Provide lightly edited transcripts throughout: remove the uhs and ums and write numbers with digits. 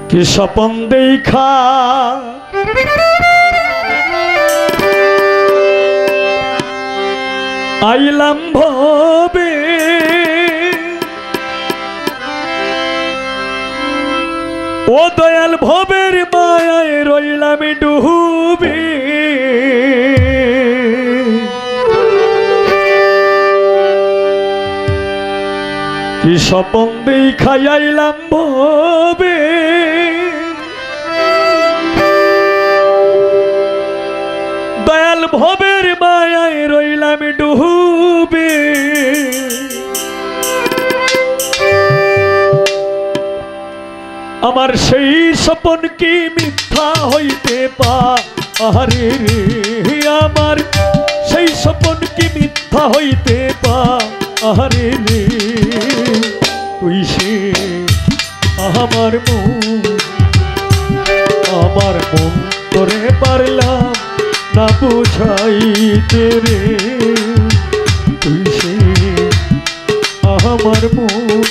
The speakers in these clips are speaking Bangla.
কি স্বপন দেখা আইলাম ভবে ও দয়াল ভবের মায়ায় রইলাম ডুবে কি স্বপন দেখা আইলাম ভবে দয়াল ভবের মায়ায় রইলাম ডুবে আমার সেই স্বপন কি মিথ্যা হইতে পারে রে আমার সেই স্বপন কি মিথ্যা হইতে পারে রে তুই সে আমার মন তোরে পারলাম না বুঝাইতে রে তুই সে আমার মন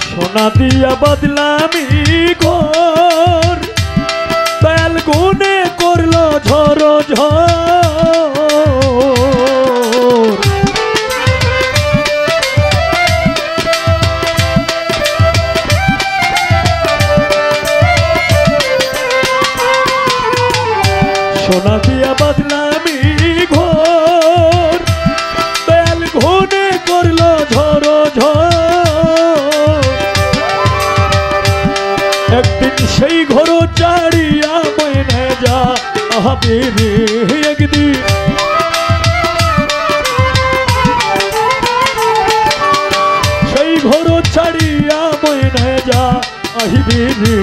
সোনা দিয়া বদলামি ঘর দয়াল গুনে করলো ঝড় সোনা দিয়া বদলামি ঘর দয়াল গুনে করলো ঝড় একদিন সেই ঘর চাড়িয়া মনে যা হবে রে একদিন সেই ঘর ছাড়িয়া মনে যা আহিবে রে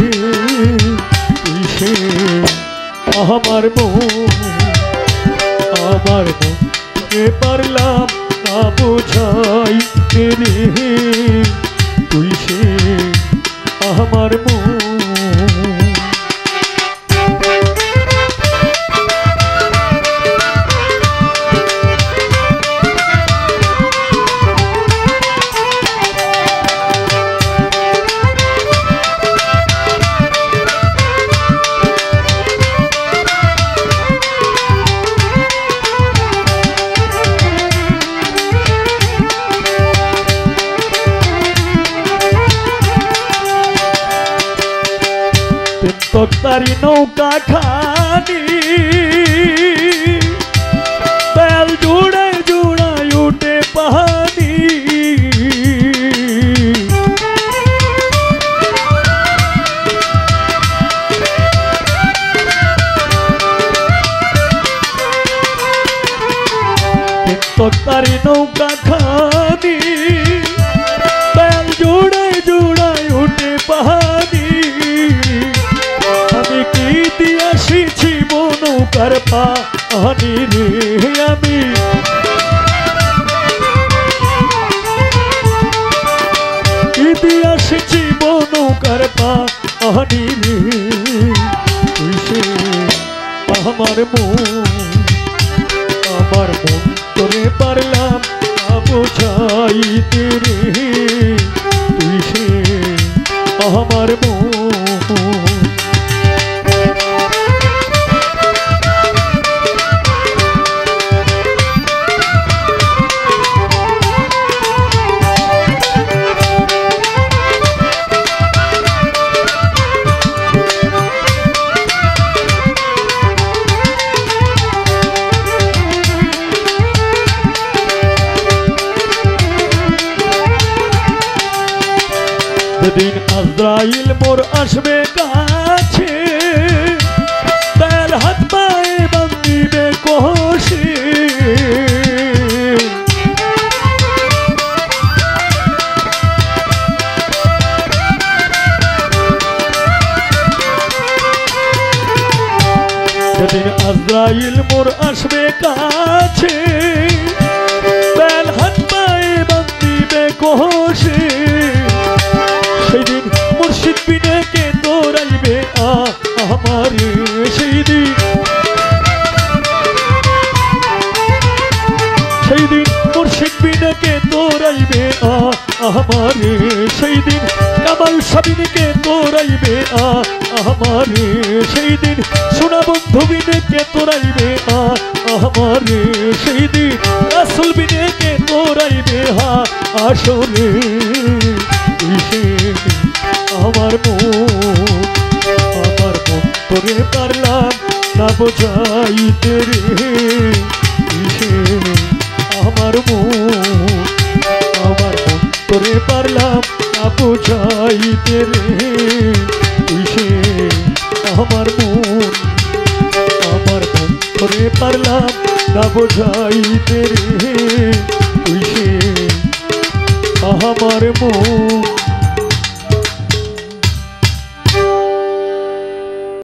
তুই সে আমার মনকে পারলাম না বোঝাই রে তুই সে আমার মন তক্তারি নৌকা খানি তেল জুড়াই জুড়াই উঠে পানি তক্তারি নৌকা খানি তেল জুড়াই জুড়াই উঠে পানি আমি কি দিয়াছি নৌকার পানি রে আমি কি দিয়াছি নৌকার পানি রে তুই সে আমার মন তোরে পারলাম না বোঝাইতে রে তুই সে আমার মন যেদিন আজরাইল মোর আসবে কাছে তার হাত পায়ে বান্ধিবে কষে সেদিন আজরাইল মোর আসবে কাছে বেল হাত পায়ে বান্ধিবে কষে সেদিন মুর্শিদ বিনে কে তোরাইবে আমারে সেইদিন মুর্শিদ বিনে কে তোরাইবে আমারে সেইদিন কামাল সাবিনে কে তোরাইবে আমারে সেইদিন সোনা বন্ধু বিনে কে তোরাইবে আমারে সেইদিন রাসূল বিনে কে তোরাইবে আসরে আমার মন তোরে পারলাম না বোঝাইতে রে আমার মন তোরে পারলাম না বোঝাইতে রে আমার মন তোরে পারলাম না বোঝাইতে রে আমার মন